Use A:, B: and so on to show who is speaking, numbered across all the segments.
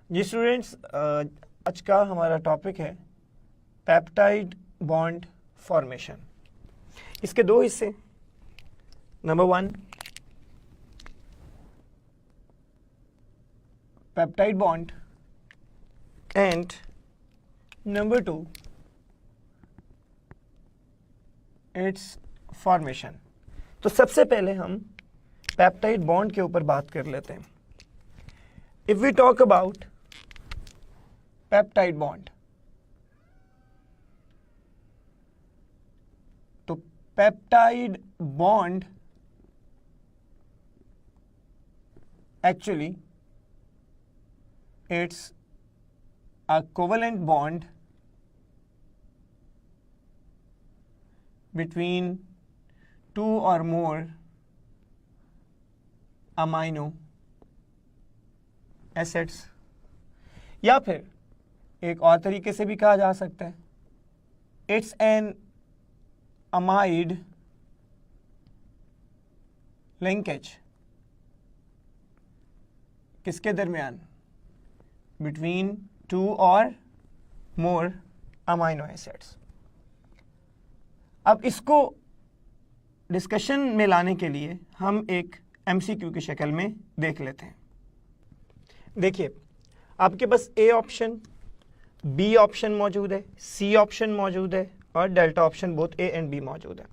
A: जी students, आज का हमारा टॉपिक है पेप्टाइड बॉन्ड फॉर्मेशन। इसके दो हिस्से, number 1 peptide bond and number 2 it's formation. तो सबसे पहले हम पेप्टाइड बॉन्ड के ऊपर बात कर लेते हैं। If we talk about peptide bond, तो peptide bond actually it's a covalent bond between two or more amino acids, या फिर एक और तरीके से भी कहा जा सकता है इट्स एन अमाइड लिंकेज। किसके दरमियान? बिटवीन टू और मोर अमाइनो एसिड्स। अब इसको डिस्कशन में लाने के लिए हम एक एमसीक्यू की शक्ल में देख लेते हैं। देखिए, आपके पास ए ऑप्शन, बी ऑप्शन मौजूद है, सी ऑप्शन मौजूद है और delta option both A and B मौजूद है।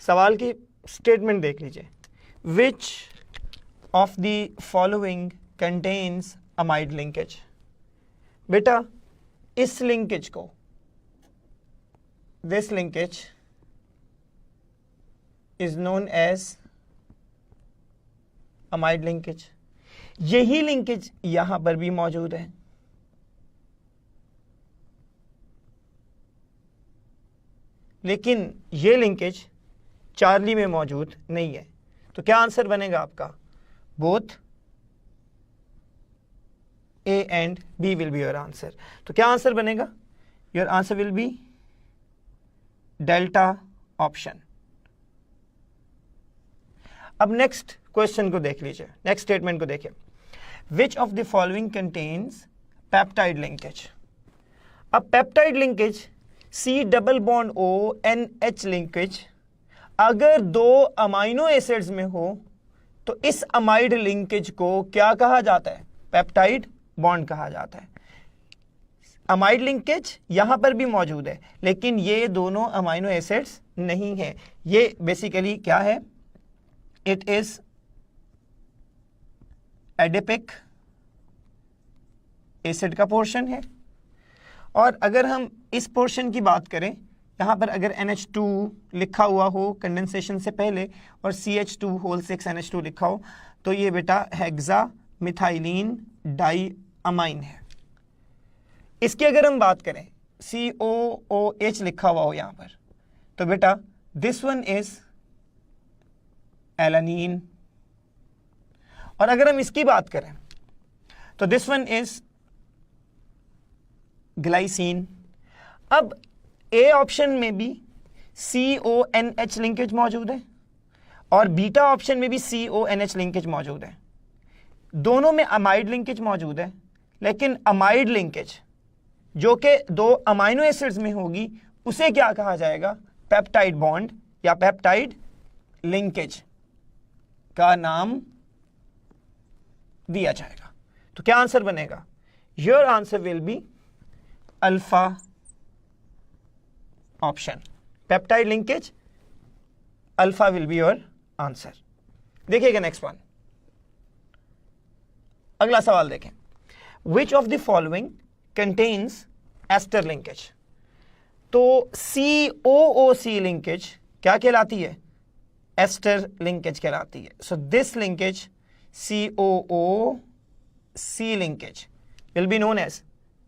A: सवाल की स्टेटमेंट देख लीजिए, which of the following contains amide linkage. बेटा, इस लिंकेज को, this linkage is known as amide linkage. यही लिंकेज यहां पर भी मौजूद है, लेकिन यह लिंकेज चार्ली में मौजूद नहीं है। तो क्या आंसर बनेगा आपका? Both A and B will be your answer. तो क्या आंसर बनेगा? Your answer will be delta option. अब नेक्स्ट क्वेश्चन को देख लीजिए, नेक्स्ट स्टेटमेंट को देखिए, which of the following contains peptide linkage. अब peptide linkage C double bond O NH linkage अगर दो अमाइनो एसिड्स में हो तो इस अमाइड लिंकेज को क्या कहा जाता है? पेप्टाइड बॉन्ड कहा जाता है। अमाइड लिंकेज यहां पर भी मौजूद है, लेकिन ये दोनों अमाइनो एसिड्स नहीं है। ये बेसिकली क्या है? इट इज एडिपिक एसिड का पोर्शन है। और अगर हम इस पोर्शन की बात करें, यहां पर अगर NH2 लिखा हुआ हो कंडेंसेशन से पहले और CH2 होल 6 NH2 लिखा हो, तो ये बेटा हेक्सा मिथाइलिन डाई अमाइन है। इसकी अगर हम बात करें, COOH लिखा हुआ हो यहां पर, तो बेटा दिस वन इज एलानीन। और अगर हम इसकी बात करें तो दिस वन इज ग्लाइसिन। अब ए ऑप्शन में भी CONH लिंकेज मौजूद है और बीटा ऑप्शन में भी CONH लिंकेज मौजूद है। दोनों में अमाइड लिंकेज मौजूद है, लेकिन अमाइड लिंकेज जो कि दो अमाइनो एसिड्स में होगी उसे क्या कहा जाएगा? पेप्टाइड बॉन्ड या पेप्टाइड लिंकेज का नाम दिया जाएगा। तो क्या आंसर बनेगा? Your answer will be alpha option. Peptide linkage alpha will be your answer. देखिएगा नेक्स्ट वन, अगला सवाल देखें, which of the following contains ester linkage. तो COOC लिंकेज क्या कहलाती है? एस्टर लिंकेज कहलाती है। So this linkage COOC linkage will be known as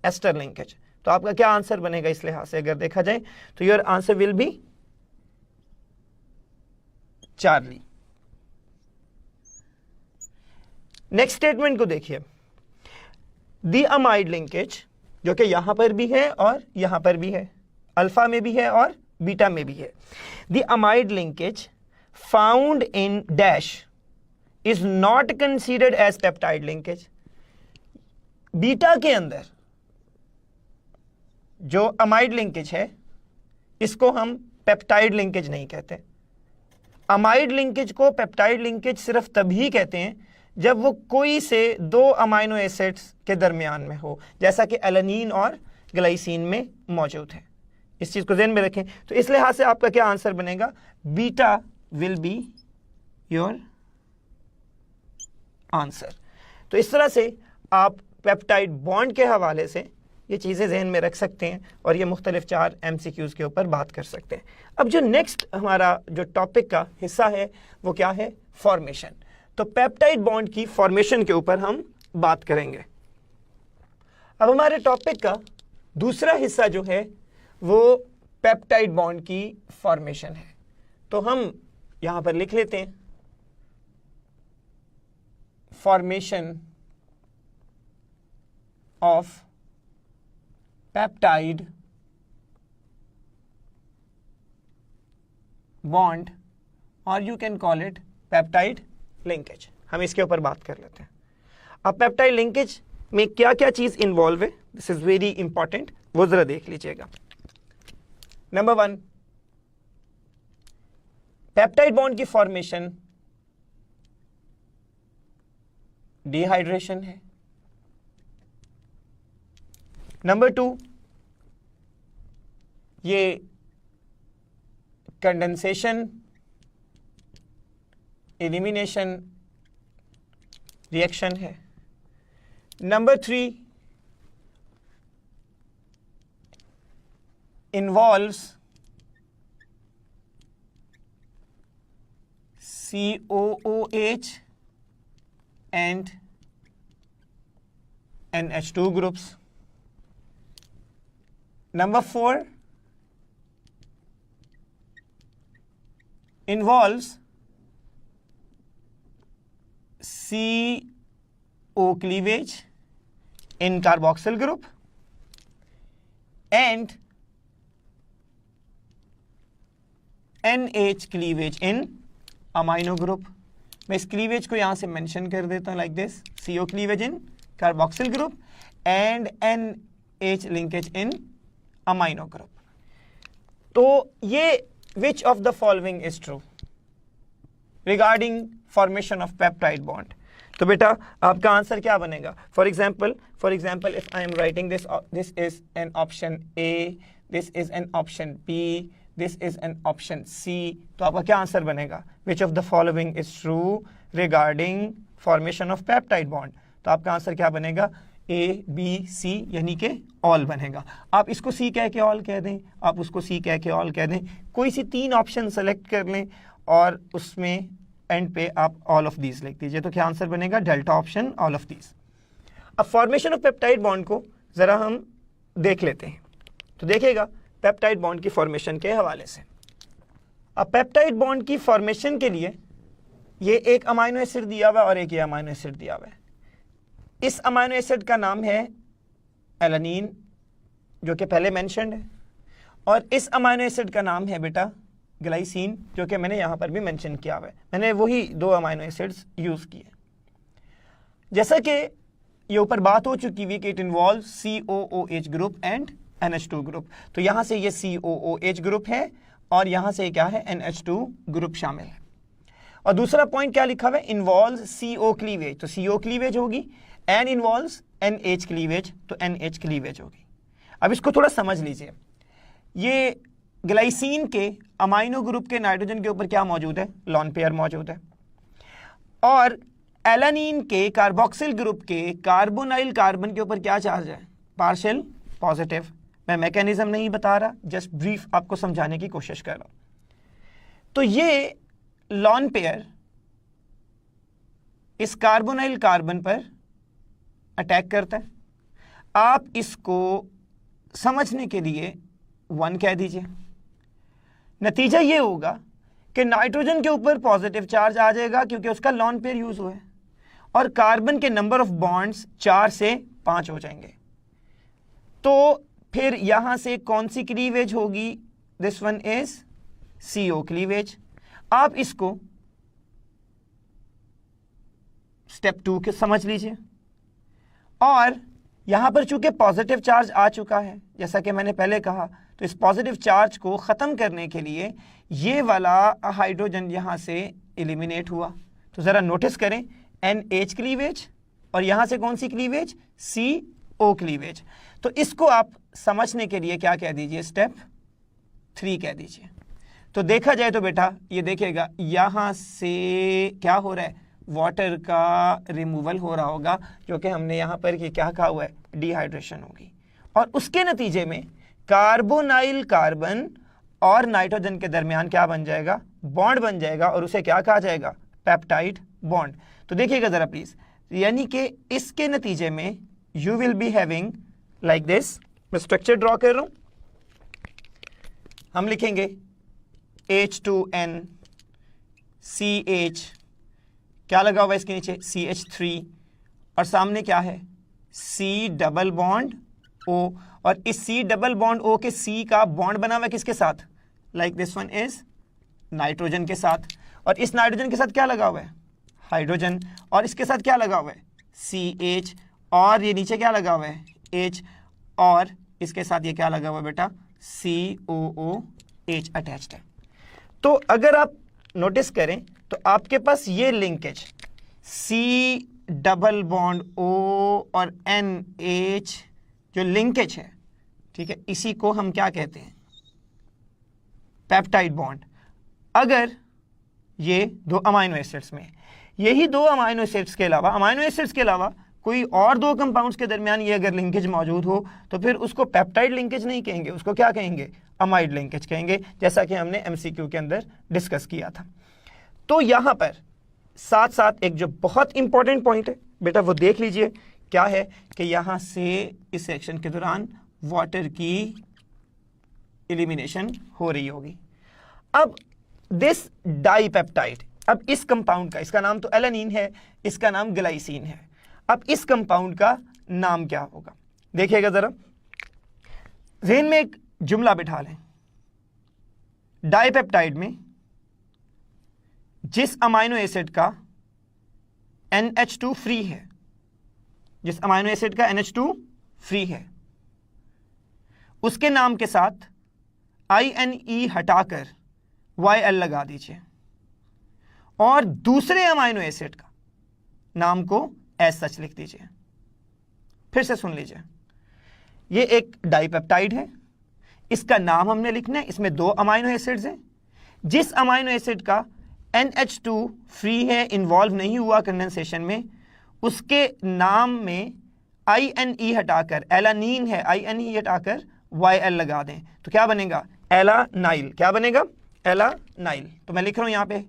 A: ester linkage. तो आपका क्या आंसर बनेगा इस लिहाज से अगर देखा जाए? तो your answer will B Charlie. Next statement को देखिए, द अमाइड लिंकेज जो कि यहां पर भी है और यहां पर भी है, अल्फा में भी है और बीटा में भी है। The amide linkage found in dash is not considered as peptide linkage. Beta के अंदर जो अमाइड लिंकेज है इसको हम पेप्टाइड लिंकेज नहीं कहते। अमाइड लिंकेज को पेप्टाइड लिंकेज सिर्फ तभी कहते हैं जब वो कोई से दो अमाइनो एसिड्स के दरमियान में हो, जैसा कि एलानीन और ग्लाइसिन में मौजूद है। इस चीज को ध्यान में रखें। तो इस लिहाज से आपका क्या आंसर बनेगा, beta will be your answer. तो इस तरह से आप पेप्टाइड बॉन्ड के हवाले से ये चीज़ें जहन में रख सकते हैं और ये मुख्तलिफ 4 MCQs के ऊपर बात कर सकते हैं। अब जो नेक्स्ट हमारा जो टॉपिक का हिस्सा है वो क्या है, फॉर्मेशन। तो पेप्टाइड बॉन्ड की फॉर्मेशन के ऊपर हम बात करेंगे। अब हमारे टॉपिक का दूसरा हिस्सा जो है वो पेप्टाइड बॉन्ड की फॉर्मेशन है। तो हम यहां पर लिख लेते हैं फॉर्मेशन ऑफ पेप्टाइड बॉन्ड और you can call it peptide linkage. हम इसके ऊपर बात कर लेते हैं। अब पेप्टाइड लिंकेज में क्या क्या चीज इन्वॉल्व है, दिस इज वेरी इंपॉर्टेंट, वो जरा देख लीजिएगा। नंबर 1, पेप्टाइड बॉन्ड की फॉर्मेशन डिहाइड्रेशन है। नंबर 2, ये कंडेंसेशन एलिमिनेशन रिएक्शन है। Number 3, involves COOH and NH2 groups. Number 4, involves CO cleavage in carboxyl group and NH cleavage in amino group। मैं इस क्लीवेज को यहां से मेंशन कर देता हूं like this, CO cleavage in carboxyl group and NH linkage in amino group। तो ये which of the following is true regarding formation of peptide bond? तो बेटा आपका आंसर क्या बनेगा? For example if I am writing this is an option A, this is an option B, this is an option C, तो आपका क्या answer बनेगा? Which of the following is true regarding formation of peptide bond? तो आपका answer क्या बनेगा? A B C, यानी कि ऑल बनेगा। आप इसको सी कह के ऑल कह दें, आप उसको सी कह के ऑल कह दें, कोई सी 3 ऑप्शन सेलेक्ट कर लें और उसमें एंड पे आप ऑल ऑफ दीज लिख दीजिए, तो क्या आंसर बनेगा? Delta option all of these. अब फॉर्मेशन ऑफ पेप्टाइड बॉन्ड को जरा हम देख लेते हैं। तो देखिएगा पेप्टाइड बॉन्ड की फॉर्मेशन के हवाले से। अब पेप्टाइड बॉन्ड की फॉर्मेशन के लिए ये एक अमाइनो एसिड दिया हुआ है और एक ये अमाइनो एसिड दिया हुआ है। इस अमाइनो एसिड का नाम है एलानीन, जो कि पहले मेंशन्ड है, और इस अमाइनो एसिड का नाम है बेटा ग्लाइसिन, जो कि मैंने यहां पर भी मेंशन किया हुआ है। मैंने वही 2 अमाइनो एसिड्स यूज किए। जैसा कि ये ऊपर बात हो चुकी हुई कि it involve COOH group and NH2 group, तो यहां से ये COOH ग्रुप है और यहां से क्या है? NH2 ग्रुप शामिल है। और दूसरा पॉइंट क्या लिखा हुआ है? इन्वॉल्व CO क्लीवेज, तो CO क्लीवेज होगी, एन इन्वॉल्व NH क्लीवेज, तो NH क्लीवेज होगी। अब इसको थोड़ा समझ लीजिए। ये ग्लाइसिन के अमाइनो ग्रुप के नाइट्रोजन के ऊपर क्या मौजूद है? लॉन पेयर मौजूद है। और एलानीन के कार्बोक्सिल ग्रुप के कार्बोनाइल कार्बन के ऊपर क्या चार्ज है? Partial positive. मैं मैकेनिज्म नहीं बता रहा, जस्ट ब्रीफ आपको समझाने की कोशिश कर रहा हूं। तो ये लॉन पेयर इस कार्बोनाइल कार्बन पर अटैक करता है। आप इसको समझने के लिए 1 कह दीजिए। नतीजा ये होगा कि नाइट्रोजन के ऊपर पॉजिटिव चार्ज आ जाएगा क्योंकि उसका लॉन पेयर यूज हुआ है, और कार्बन के नंबर ऑफ बॉन्ड्स 4 से 5 हो जाएंगे। तो फिर यहां से कौन सी क्लीवेज होगी? This one is CO cleavage. आप इसको स्टेप 2 के समझ लीजिए। और यहाँ पर चूंकि पॉजिटिव चार्ज आ चुका है, जैसा कि मैंने पहले कहा, तो इस पॉजिटिव चार्ज को ख़त्म करने के लिए ये वाला हाइड्रोजन यहाँ से एलिमिनेट हुआ। तो ज़रा नोटिस करें, NH क्लीवेज और यहाँ से कौन सी क्लीवेज, CO क्लीवेज। तो इसको आप समझने के लिए क्या कह दीजिए, स्टेप 3 कह दीजिए। तो देखा जाए तो बेटा ये देखिएगा यहाँ से क्या हो रहा है, वाटर का रिमूवल हो रहा होगा, जो कि हमने यहाँ पर कि क्या कहा हुआ है, डिहाइड्रेशन होगी, और उसके नतीजे में कार्बोनाइल कार्बन और नाइट्रोजन के दरमियान क्या बन जाएगा, बॉन्ड बन जाएगा, और उसे क्या कहा जाएगा, पेप्टाइड बॉन्ड। तो देखिएगा ज़रा प्लीज़, यानी कि इसके नतीजे में you will be having like this, मैं स्ट्रक्चर ड्रॉ कर रहा हूँ, हम लिखेंगे H2N CH, क्या लगा हुआ है इसके नीचे, CH3, और सामने क्या है, C डबल बॉन्ड O, और इस C डबल बॉन्ड O के C का बॉन्ड बना हुआ है किसके साथ, like this one is nitrogen के साथ, और इस नाइट्रोजन के साथ क्या लगा हुआ है, हाइड्रोजन, और इसके साथ क्या लगा हुआ है, CH, और ये नीचे क्या लगा हुआ है, H, और इसके साथ ये क्या लगा हुआ है बेटा, COOH अटैच्ड है। तो अगर आप नोटिस करें तो आपके पास ये linkage C double bond O और NH जो लिंकेज है, ठीक है, इसी को हम क्या कहते हैं, पेप्टाइड बॉन्ड। अगर ये दो अमाइनो एसिड्स में, यही दो अमाइनो एसिड्स के अलावा कोई और दो कंपाउंड्स के दरमियान ये अगर लिंकेज मौजूद हो तो फिर उसको पेप्टाइड लिंकेज नहीं कहेंगे, उसको क्या कहेंगे, अमाइड लिंकेज कहेंगे, जैसा कि हमने MCQ के अंदर डिस्कस किया था। तो यहाँ पर साथ साथ एक जो बहुत इंपॉर्टेंट पॉइंट है बेटा वो देख लीजिए, क्या है कि यहाँ से इस सेक्शन के दौरान वाटर की एलिमिनेशन हो रही होगी। अब दिस डाइपेप्टाइड, अब इस कंपाउंड का, इसका नाम तो एलानीन है, इसका नाम ग्लाइसिन है, अब इस कंपाउंड का नाम क्या होगा, देखिएगा जरा, ज़हन में एक जुमला बिठा लें, डाइपेप्टाइड में जिस अमाइनो एसिड का NH2 फ्री है, जिस अमाइनो एसिड का NH2 फ्री है, उसके नाम के साथ INE हटाकर YL लगा दीजिए, और दूसरे अमाइनो एसिड का नाम को एज सच लिख दीजिए। फिर से सुन लीजिए, ये एक डाइपेप्टाइड है, इसका नाम हमने लिखना है, इसमें दो अमाइनो एसिड्स हैं, जिस अमाइनो एसिड का NH2 फ्री है, इन्वॉल्व नहीं हुआ कंडेंसेशन में, उसके नाम में INE हटाकर, एलानीन है, INE हटाकर YL लगा दें, तो क्या बनेगा, एलानाइल। क्या बनेगा, एलानाइल। तो मैं लिख रहा हूं यहां पे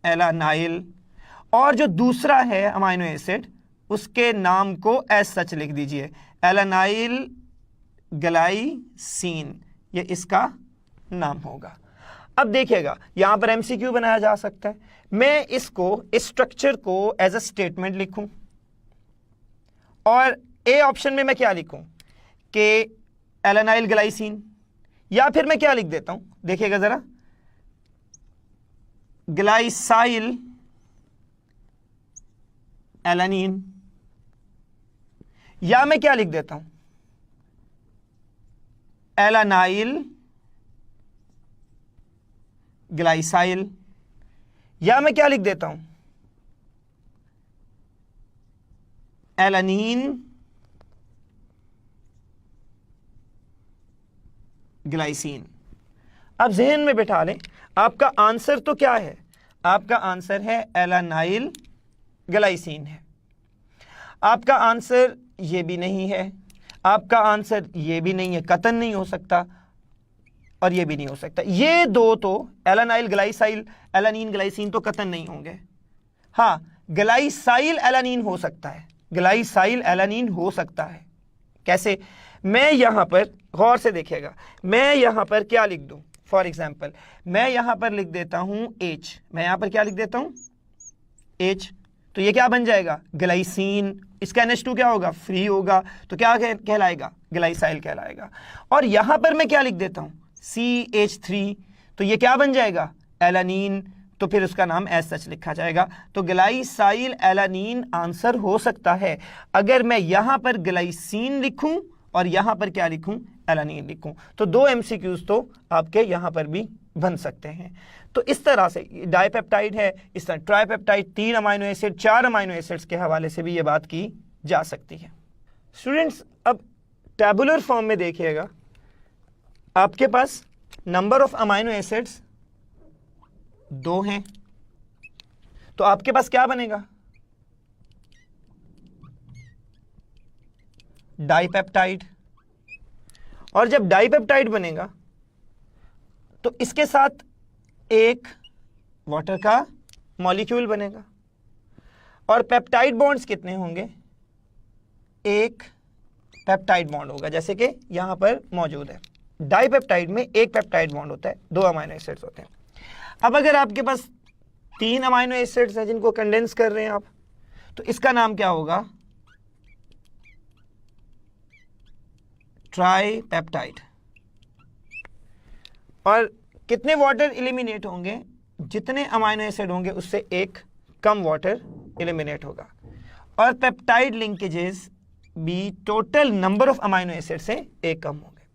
A: एलानाइल, और जो दूसरा है अमाइनो एसिड उसके नाम को एज सच लिख दीजिए, एलानाइल ग्लाइसिन, ये इसका नाम होगा। अब देखिएगा यहां पर MCQ बनाया जा सकता है, मैं इसको, इस स्ट्रक्चर को एज अ स्टेटमेंट लिखूं, और ए ऑप्शन में मैं क्या लिखूं कि एलानाइल ग्लाइसिन, या फिर मैं क्या लिख देता हूं, देखिएगा जरा, ग्लाइसाइल एलानीन, या मैं क्या लिख देता हूं, एलानाइल ग्लाइसाइल, या मैं क्या लिख देता हूं, एलानीन ग्लाइसिन। अब जहन में बिठा लें, आपका आंसर तो क्या है, आपका आंसर है एलानाइल ग्लाइसिन है। आपका आंसर ये भी नहीं है, आपका आंसर ये भी नहीं है, कतन नहीं हो सकता, और ये भी नहीं हो सकता। ये दो तो एलानाइल ग्लाइसाइल एलानीन ग्लाइसिन तो कतन नहीं होंगे। हाँ, ग्लाइसाइल एलानीन हो सकता है, ग्लाइसाइल एलानीन हो सकता है। कैसे, मैं यहां पर गौर से देखिएगा, मैं यहां पर क्या लिख दूं, फॉर एग्जाम्पल मैं यहां पर लिख देता हूं H, मैं यहां पर क्या लिख देता हूं H, तो ये क्या बन जाएगा, ग्लाइसिन, इसका NH2 क्या होगा, फ्री होगा, तो क्या कहलाएगा, ग्लाइसाइल कहलाएगा। और यहां पर मैं क्या लिख देता हूं CH3, तो ये क्या बन जाएगा, एलानीन, तो फिर उसका नाम एज सच लिखा जाएगा। तो ग्लाइसाइल एलानीन आंसर हो सकता है अगर मैं यहां पर ग्लाइसिन लिखूं और यहां पर क्या लिखूं, एलानीन लिखूं। तो 2 MCQs तो आपके यहां पर भी बन सकते हैं। तो इस तरह से डाइपेप्टाइड है, इस तरह tripeptide, 3 amino acid, 4 amino acids के हवाले से भी ये बात की जा सकती है। स्टूडेंट्स अब टेबुलर फॉर्म में देखिएगा, आपके पास नंबर ऑफ अमाइनो एसिड्स 2 हैं, तो आपके पास क्या बनेगा, डाइपेप्टाइड। और जब डाइपेप्टाइड बनेगा तो इसके साथ एक वाटर का मॉलिक्यूल बनेगा। और पेप्टाइड बॉन्ड्स कितने होंगे, एक पेप्टाइड बॉन्ड होगा, जैसे कि यहां पर मौजूद है। डाइपेप्टाइड में एक पेप्टाइड बॉन्ड होता है, 2 अमाइनो एसिड्स होते हैं। अब अगर आपके पास 3 अमाइनो एसिड्स हैं जिनको कंडेंस कर रहे हैं आप, तो इसका नाम क्या होगा, ट्राइपेप्टाइड। और कितने वाटर एलिमिनेट होंगे, जितने अमाइनो एसिड होंगे उससे एक कम वाटर एलिमिनेट होगा। और पेप्टाइड लिंकेजेस भी total number of amino acid से एक कम होंगे।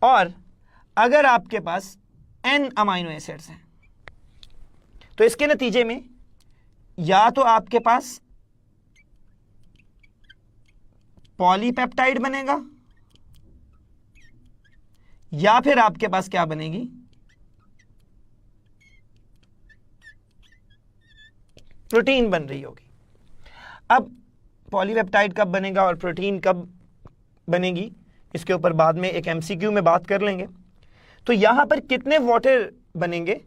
A: और अगर आपके पास n अमाइनो एसिड्स हैं तो इसके नतीजे में या तो आपके पास पॉलीपेप्टाइड बनेगा या फिर आपके पास क्या बनेगी, प्रोटीन बन रही होगी। अब पॉलीपेप्टाइड कब बनेगा और प्रोटीन कब बनेगी, इसके ऊपर बाद में एक MCQ में बात कर लेंगे। तो यहां पर कितने वाटर बनेंगे,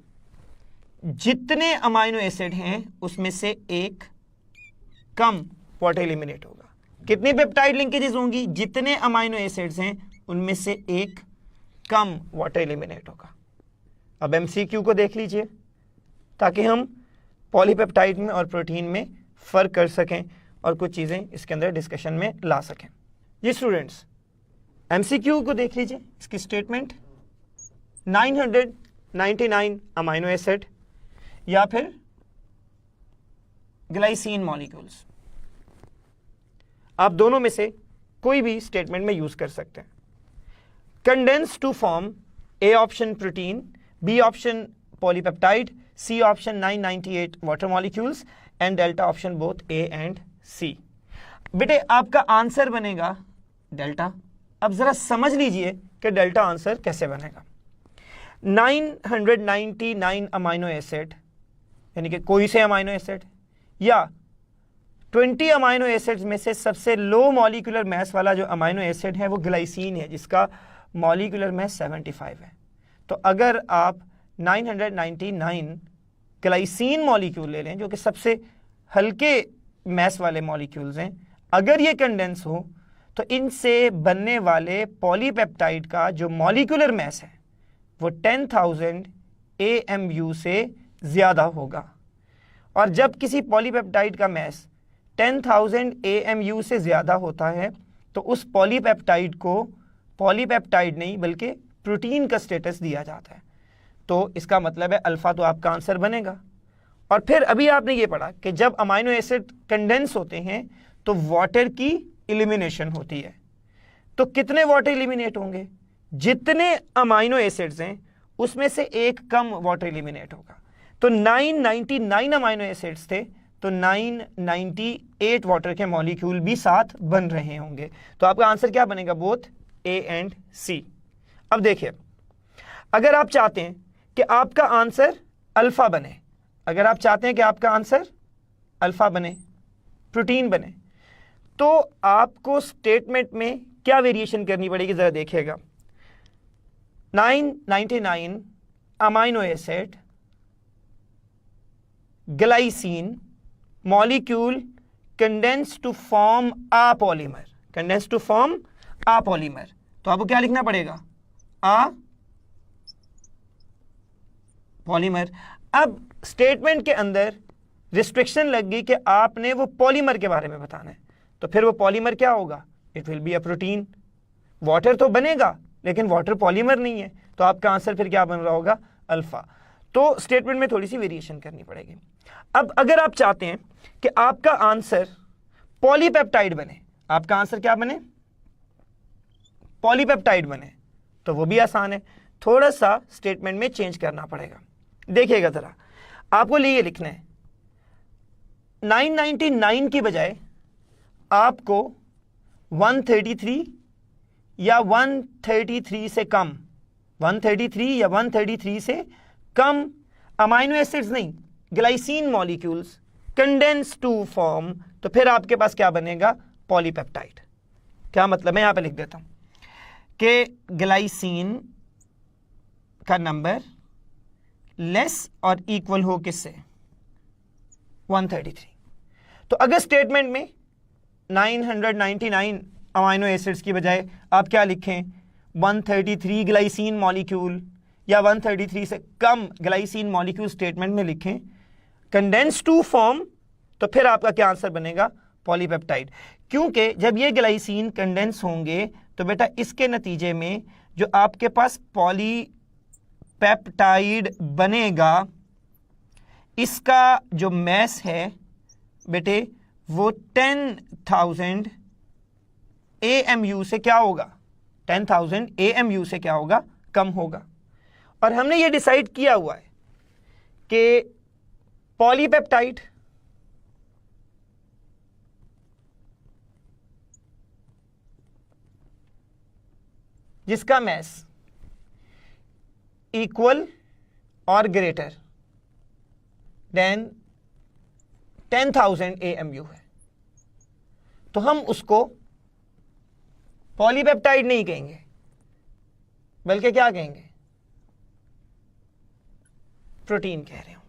A: जितने अमाइनो एसिड हैं उसमें से एक कम वाटर एलिमिनेट होगा। कितनी पेप्टाइड लिंकेजेस होंगी, जितने अमाइनो एसिड्स हैं उनमें से एक कम वाटर एलिमिनेट होगा। अब MCQ को देख लीजिए ताकि हम पॉलीपेप्टाइड में और प्रोटीन में फर्क कर सकें और कुछ चीजें इसके अंदर डिस्कशन में ला सकें। जी स्टूडेंट्स, MCQ को देख लीजिए, इसकी स्टेटमेंट 999 अमाइनो एसिड या फिर ग्लाइसिन मॉलिक्यूल्स, आप दोनों में से कोई भी स्टेटमेंट में यूज कर सकते हैं। Condense to form A option protein, B option polypeptide, C option 998 water molecules and delta option both A and C। बेटे आपका आंसर बनेगा डेल्टा। अब जरा समझ लीजिए कि डेल्टा आंसर कैसे बनेगा। 999 अमाइनो एसिड यानी कि कोई से अमाइनो एसिड या 20 अमाइनो एसिड्स में से सबसे लो मॉलिक्यूलर मास वाला जो अमाइनो एसिड है वो ग्लाइसिन है, जिसका मॉलिक्यूलर मास 75 है। तो अगर आप 999 ग्लाइसिन मॉलिक्यूल ले लें जो कि सबसे हल्के मास वाले मॉलिक्यूल्स हैं, अगर ये कंडेंस हो तो इनसे बनने वाले पॉलीपेप्टाइड का जो मॉलिक्यूलर मास है वो 10,000 AMU से ज़्यादा होगा। और जब किसी पॉलीपेप्टाइड का मास 10,000 AMU से ज़्यादा होता है तो उस पॉलीपेप्टाइड को पॉलीपेप्टाइड नहीं बल्कि प्रोटीन का स्टेटस दिया जाता है। तो इसका मतलब है अल्फ़ा तो आपका आंसर बनेगा। और फिर अभी आपने ये पढ़ा कि जब अमाइनो एसिड कंडेंस होते हैं तो वाटर की एलिमिनेशन होती है। तो कितने वाटर एलिमिनेट होंगे, जितने अमाइनो एसिड्स हैं उसमें से एक कम वाटर एलिमिनेट होगा। तो 999 अमाइनो एसिड्स थे तो 998 वाटर के मॉलिक्यूल भी साथ बन रहे होंगे। तो आपका आंसर क्या बनेगा, बोथ A एंड C। अब देखिए, अगर आप चाहते हैं कि आपका आंसर अल्फा बने, अगर आप चाहते हैं कि आपका आंसर अल्फा बने, प्रोटीन बने, तो आपको स्टेटमेंट में क्या वेरिएशन करनी पड़ेगी, जरा देखिएगा। 999 amino acid glycine molecule condense to form a polymer, condense to form a polymer. तो आपको क्या लिखना पड़ेगा, अ पॉलीमर। अब स्टेटमेंट के अंदर रिस्ट्रिक्शन लग गई कि आपने वो पॉलीमर के बारे में बताना है, तो फिर वो पॉलीमर क्या होगा, it will be a protein. Water तो बनेगा लेकिन वाटर पॉलीमर नहीं है, तो आपका आंसर फिर क्या बन रहा होगा, अल्फा। तो स्टेटमेंट में थोड़ी सी वेरिएशन करनी पड़ेगी। अब अगर आप चाहते हैं कि आपका आंसर पॉलीपेप्टाइड बने, आपका आंसर क्या बने, पॉलीपेप्टाइड बने, तो वो भी आसान है, थोड़ा सा स्टेटमेंट में चेंज करना पड़ेगा। देखिएगा जरा, आपको लिए लिखना है 999 की बजाय आपको 133 या 133 से कम, 133 या 133 से कम अमाइनो एसिड्स नहीं, glycine molecules condense to form, तो फिर आपके पास क्या बनेगा, पॉलीपेप्टाइड। क्या मतलब, मैं यहां पे लिख देता हूं कि ग्लाइसिन का नंबर लेस और इक्वल हो किससे, 133। तो अगर स्टेटमेंट में 999 अमाइनो एसिड्स की बजाय आप क्या लिखें, 133 ग्लाइसिन मॉलिक्यूल या 133 से कम ग्लाइसिन मॉलिक्यूल स्टेटमेंट में लिखें, कंडेंस टू फॉर्म, तो फिर आपका क्या आंसर बनेगा, पॉलीपेप्टाइड। क्योंकि जब ये ग्लाइसिन कंडेंस होंगे तो बेटा इसके नतीजे में जो आपके पास पॉलीपेप्टाइड बनेगा, इसका जो मैस है बेटे वो 10,000 AMU से क्या होगा, 10,000 AMU से क्या होगा, कम होगा। और हमने ये डिसाइड किया हुआ है कि पॉलीपेप्टाइड जिसका मैस इक्वल और ग्रेटर देन 10,000 AMU है, तो हम उसको पॉलीपेप्टाइड नहीं कहेंगे, बल्कि क्या कहेंगे, प्रोटीन कह रहे हो।